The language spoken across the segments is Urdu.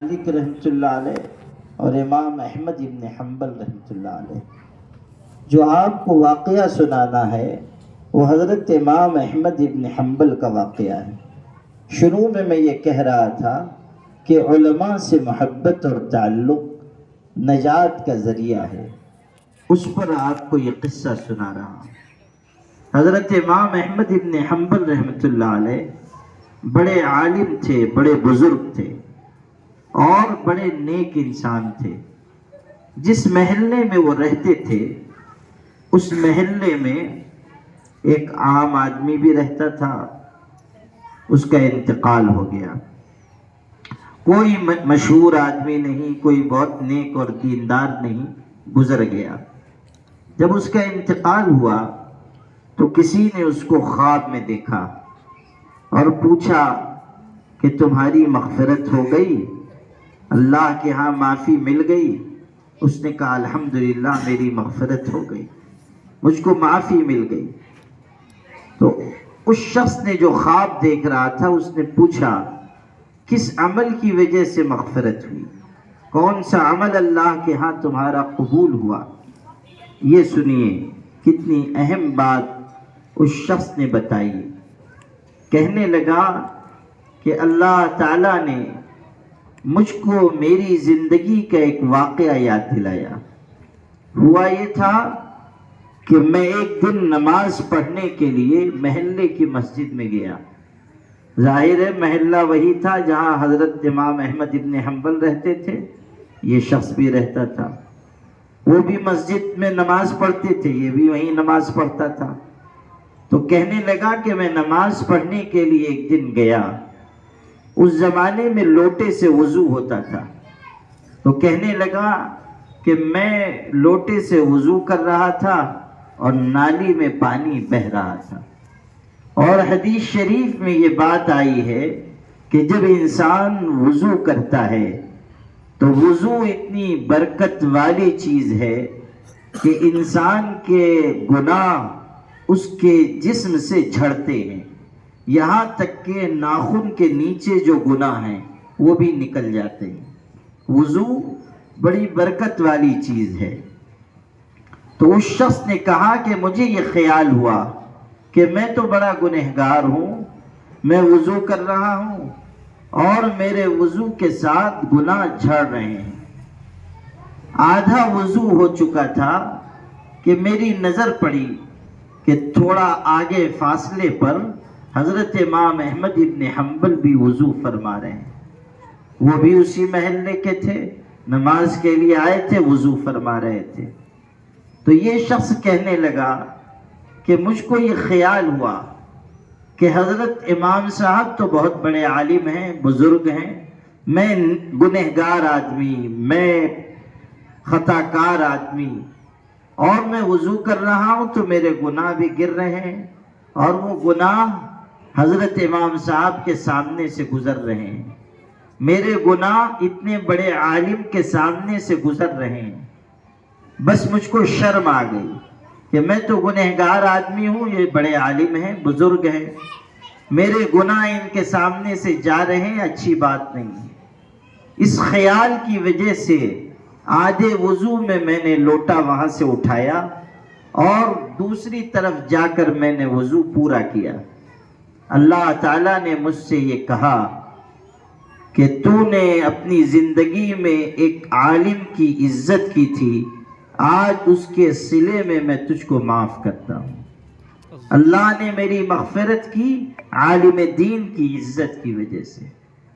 مالک رحمۃ اللہ علیہ اور امام احمد ابن حنبل رحمۃ اللہ علیہ، جو آپ کو واقعہ سنانا ہے وہ حضرت امام احمد ابن حنبل کا واقعہ ہے۔ شروع میں یہ کہہ رہا تھا کہ علماء سے محبت اور تعلق نجات کا ذریعہ ہے، اس پر آپ کو یہ قصہ سنا رہا ہوں۔ حضرت امام احمد ابن حنبل رحمۃ اللہ علیہ بڑے عالم تھے، بڑے بزرگ تھے اور بڑے نیک انسان تھے۔ جس محلے میں وہ رہتے تھے اس محلے میں ایک عام آدمی بھی رہتا تھا، اس کا انتقال ہو گیا۔ کوئی مشہور آدمی نہیں، کوئی بہت نیک اور دیندار نہیں، گزر گیا۔ جب اس کا انتقال ہوا تو کسی نے اس کو خواب میں دیکھا اور پوچھا کہ تمہاری مغفرت ہو گئی، اللہ کے ہاں معافی مل گئی؟ اس نے کہا الحمدللہ میری مغفرت ہو گئی، مجھ کو معافی مل گئی۔ تو اس شخص نے جو خواب دیکھ رہا تھا اس نے پوچھا کس عمل کی وجہ سے مغفرت ہوئی، کون سا عمل اللہ کے ہاں تمہارا قبول ہوا؟ یہ سنیے کتنی اہم بات اس شخص نے بتائی۔ کہنے لگا کہ اللہ تعالیٰ نے مجھ کو میری زندگی کا ایک واقعہ یاد دلایا۔ ہوا یہ تھا کہ میں ایک دن نماز پڑھنے کے لیے محلے کی مسجد میں گیا۔ ظاہر ہے محلہ وہی تھا جہاں حضرت امام احمد ابن حنبل رہتے تھے، یہ شخص بھی رہتا تھا۔ وہ بھی مسجد میں نماز پڑھتے تھے، یہ بھی وہیں نماز پڑھتا تھا۔ تو کہنے لگا کہ میں نماز پڑھنے کے لیے ایک دن گیا، اس زمانے میں لوٹے سے وضو ہوتا تھا۔ تو کہنے لگا کہ میں لوٹے سے وضو کر رہا تھا اور نالی میں پانی بہہ رہا تھا۔ اور حدیث شریف میں یہ بات آئی ہے کہ جب انسان وضو کرتا ہے تو وضو اتنی برکت والی چیز ہے کہ انسان کے گناہ اس کے جسم سے جھڑتے ہیں، یہاں تک کہ ناخن کے نیچے جو گناہ ہیں وہ بھی نکل جاتے ہیں۔ وضو بڑی برکت والی چیز ہے۔ تو اس شخص نے کہا کہ مجھے یہ خیال ہوا کہ میں تو بڑا گنہگار ہوں، میں وضو کر رہا ہوں اور میرے وضو کے ساتھ گناہ جھڑ رہے ہیں۔ آدھا وضو ہو چکا تھا کہ میری نظر پڑی کہ تھوڑا آگے فاصلے پر حضرت امام احمد ابن حنبل بھی وضو فرما رہے ہیں۔ وہ بھی اسی محلے کے تھے، نماز کے لیے آئے تھے، وضو فرما رہے تھے۔ تو یہ شخص کہنے لگا کہ مجھ کو یہ خیال ہوا کہ حضرت امام صاحب تو بہت بڑے عالم ہیں، بزرگ ہیں، میں گنہگار آدمی، میں خطا کار آدمی، اور میں وضو کر رہا ہوں تو میرے گناہ بھی گر رہے ہیں اور وہ گناہ حضرت امام صاحب کے سامنے سے گزر رہے ہیں، میرے گناہ اتنے بڑے عالم کے سامنے سے گزر رہے ہیں۔ بس مجھ کو شرم آ گئی کہ میں تو گنہگار آدمی ہوں، یہ بڑے عالم ہیں، بزرگ ہیں، میرے گناہ ان کے سامنے سے جا رہے ہیں، اچھی بات نہیں ہے۔ اس خیال کی وجہ سے آدھے وضو میں نے لوٹا وہاں سے اٹھایا اور دوسری طرف جا کر میں نے وضو پورا کیا۔ اللہ تعالیٰ نے مجھ سے یہ کہا کہ تو نے اپنی زندگی میں ایک عالم کی عزت کی تھی، آج اس کے صلے میں تجھ کو معاف کرتا ہوں۔ اللہ نے میری مغفرت کی عالم دین کی عزت کی وجہ سے،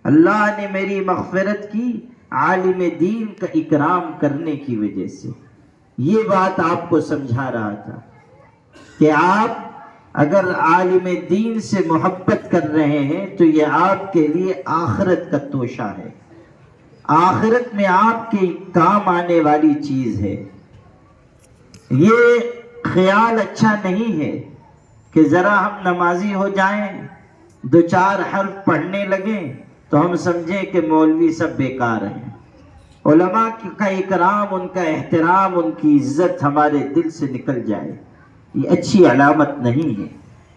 اللہ نے میری مغفرت کی عالم دین کا اکرام کرنے کی وجہ سے۔ یہ بات آپ کو سمجھا رہا تھا کہ آپ اگر عالم دین سے محبت کر رہے ہیں تو یہ آپ کے لیے آخرت کا توشہ ہے، آخرت میں آپ کے کام آنے والی چیز ہے۔ یہ خیال اچھا نہیں ہے کہ ذرا ہم نمازی ہو جائیں، دو چار حرف پڑھنے لگیں تو ہم سمجھیں کہ مولوی سب بیکار ہیں۔ علماء کا اکرام، ان کا احترام، ان کی عزت ہمارے دل سے نکل جائے، یہ اچھی علامت نہیں ہے۔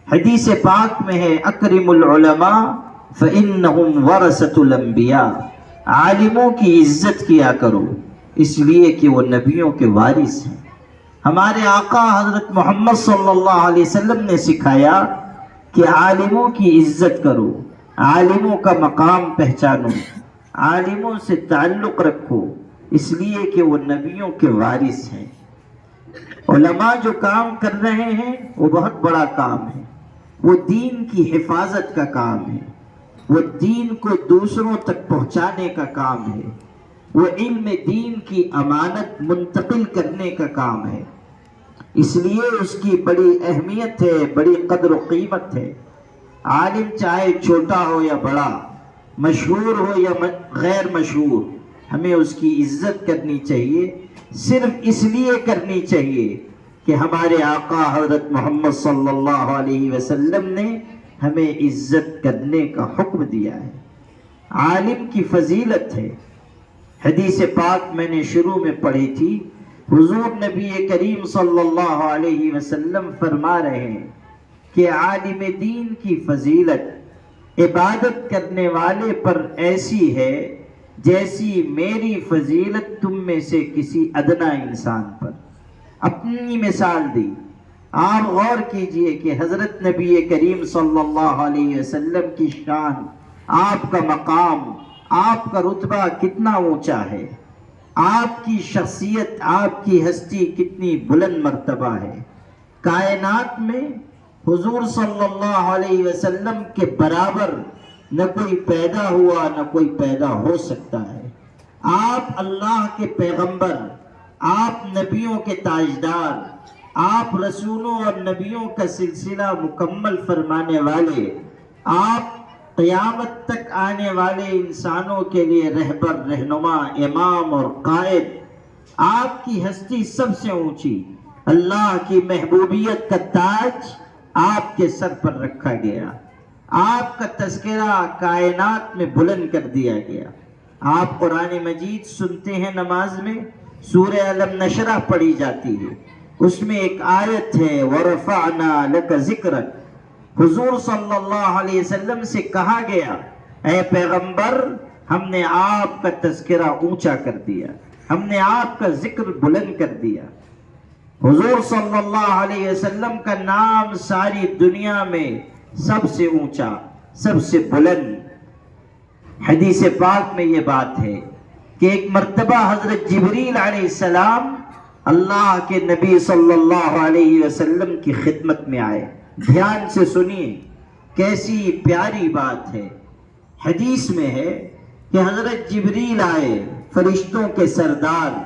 حدیث پاک میں ہے اکرم العلماء فإنہم ورثۃ الانبیاء، عالموں کی عزت کیا کرو، اس لیے کہ وہ نبیوں کے وارث ہیں۔ ہمارے آقا حضرت محمد صلی اللہ علیہ وسلم نے سکھایا کہ عالموں کی عزت کرو، عالموں کا مقام پہچانو، عالموں سے تعلق رکھو، اس لیے کہ وہ نبیوں کے وارث ہیں۔ علماء جو کام کر رہے ہیں وہ بہت بڑا کام ہے، وہ دین کی حفاظت کا کام ہے، وہ دین کو دوسروں تک پہنچانے کا کام ہے، وہ علم دین کی امانت منتقل کرنے کا کام ہے، اس لیے اس کی بڑی اہمیت ہے، بڑی قدر و قیمت ہے۔ عالم چاہے چھوٹا ہو یا بڑا، مشہور ہو یا غیر مشہور، ہمیں اس کی عزت کرنی چاہیے، صرف اس لیے کرنی چاہیے کہ ہمارے آقا حضرت محمد صلی اللہ علیہ وسلم نے ہمیں عزت کرنے کا حکم دیا ہے۔ عالم کی فضیلت ہے، حدیث پاک میں نے شروع میں پڑھی تھی، حضور نبی کریم صلی اللہ علیہ وسلم فرما رہے ہیں کہ عالم دین کی فضیلت عبادت کرنے والے پر ایسی ہے جیسی میری فضیلت تم میں سے کسی ادنا انسان پر۔ اپنی مثال دی۔ آپ غور کیجئے کہ حضرت نبی کریم صلی اللہ علیہ وسلم کی شان، آپ کا مقام، آپ کا رتبہ کتنا اونچا ہے، آپ کی شخصیت، آپ کی ہستی کتنی بلند مرتبہ ہے۔ کائنات میں حضور صلی اللہ علیہ وسلم کے برابر نہ کوئی پیدا ہوا، نہ کوئی پیدا ہو سکتا ہے۔ آپ اللہ کے پیغمبر، آپ نبیوں کے تاجدار، آپ رسولوں اور نبیوں کا سلسلہ مکمل فرمانے والے، آپ قیامت تک آنے والے انسانوں کے لیے رہبر، رہنما، امام اور قائد۔ آپ کی ہستی سب سے اونچی، اللہ کی محبوبیت کا تاج آپ کے سر پر رکھا گیا، آپ کا تذکرہ کائنات میں بلند کر دیا گیا۔ آپ قرآن مجید سنتے ہیں، نماز میں سورہ الم نشرح پڑھی جاتی ہے، اس میں ایک آیت ہے وَرَفَعْنَا لَكَ ذِكْرَكَ۔ حضور صلی اللہ علیہ وسلم سے کہا گیا، اے پیغمبر، ہم نے آپ کا تذکرہ اونچا کر دیا، ہم نے آپ کا ذکر بلند کر دیا۔ حضور صلی اللہ علیہ وسلم کا نام ساری دنیا میں سب سے اونچا، سب سے بلند۔ حدیث پاک میں یہ بات ہے کہ ایک مرتبہ حضرت جبریل علیہ السلام اللہ کے نبی صلی اللہ علیہ وسلم کی خدمت میں آئے۔ دھیان سے سنیے، کیسی پیاری بات ہے۔ حدیث میں ہے کہ حضرت جبریل آئے، فرشتوں کے سردار،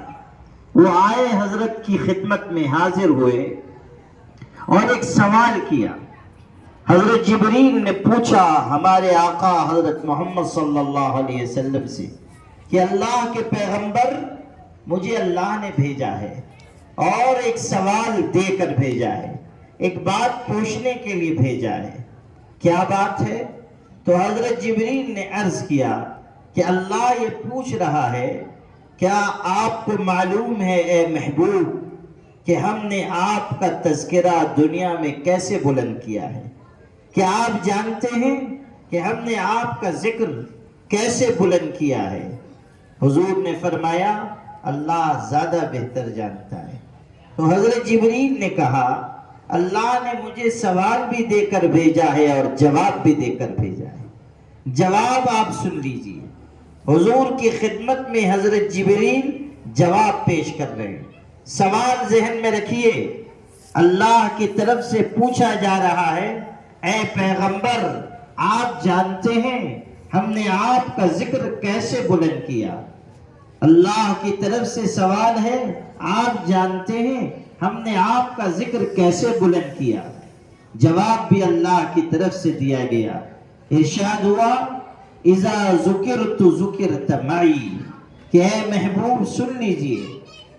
وہ آئے حضرت کی خدمت میں حاضر ہوئے اور ایک سوال کیا۔ حضرت جبریل نے پوچھا ہمارے آقا حضرت محمد صلی اللہ علیہ وسلم سے کہ اللہ کے پیغمبر، مجھے اللہ نے بھیجا ہے اور ایک سوال دے کر بھیجا ہے، ایک بات پوچھنے کے لیے بھیجا ہے، کیا بات ہے؟ تو حضرت جبریل نے عرض کیا کہ اللہ یہ پوچھ رہا ہے، کیا آپ کو معلوم ہے اے محبوب کہ ہم نے آپ کا تذکرہ دنیا میں کیسے بلند کیا ہے؟ کیا آپ جانتے ہیں کہ ہم نے آپ کا ذکر کیسے بلند کیا ہے؟ حضور نے فرمایا اللہ زیادہ بہتر جانتا ہے۔ تو حضرت جبریل نے کہا اللہ نے مجھے سوال بھی دے کر بھیجا ہے اور جواب بھی دے کر بھیجا ہے۔ جواب آپ سن لیجئے، حضور کی خدمت میں حضرت جبریل جواب پیش کر رہے ہیں۔ سوال ذہن میں رکھیے، اللہ کی طرف سے پوچھا جا رہا ہے، اے پیغمبر آپ جانتے ہیں ہم نے آپ کا ذکر کیسے بلند کیا؟ اللہ کی طرف سے سوال ہے، آپ جانتے ہیں ہم نے آپ کا ذکر کیسے بلند کیا؟ جواب بھی اللہ کی طرف سے دیا گیا۔ ارشاد ہوا اذا ذکرت ذکرت معی، کہ اے محبوب سن لیجئے،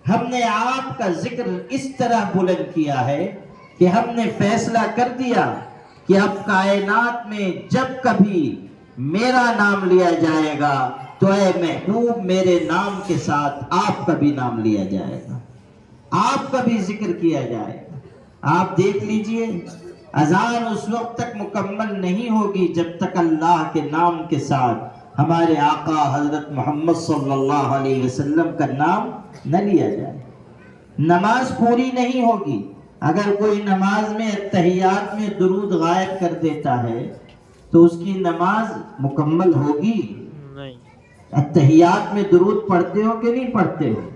ہم نے آپ کا ذکر اس طرح بلند کیا ہے کہ ہم نے فیصلہ کر دیا کہ اب کائنات میں جب کبھی میرا نام لیا جائے گا تو اے محبوب میرے نام کے ساتھ آپ کا بھی نام لیا جائے گا، آپ کا بھی ذکر کیا جائے گا۔ آپ دیکھ لیجئے، اذان اس وقت تک مکمل نہیں ہوگی جب تک اللہ کے نام کے ساتھ ہمارے آقا حضرت محمد صلی اللہ علیہ وسلم کا نام نہ لیا جائے، نماز پوری نہیں ہوگی۔ اگر کوئی نماز میں اتحیات میں درود غائب کر دیتا ہے تو اس کی نماز مکمل ہوگی؟ نہیں۔ اتحیات میں درود پڑھتے ہو کہ نہیں پڑھتے ہو؟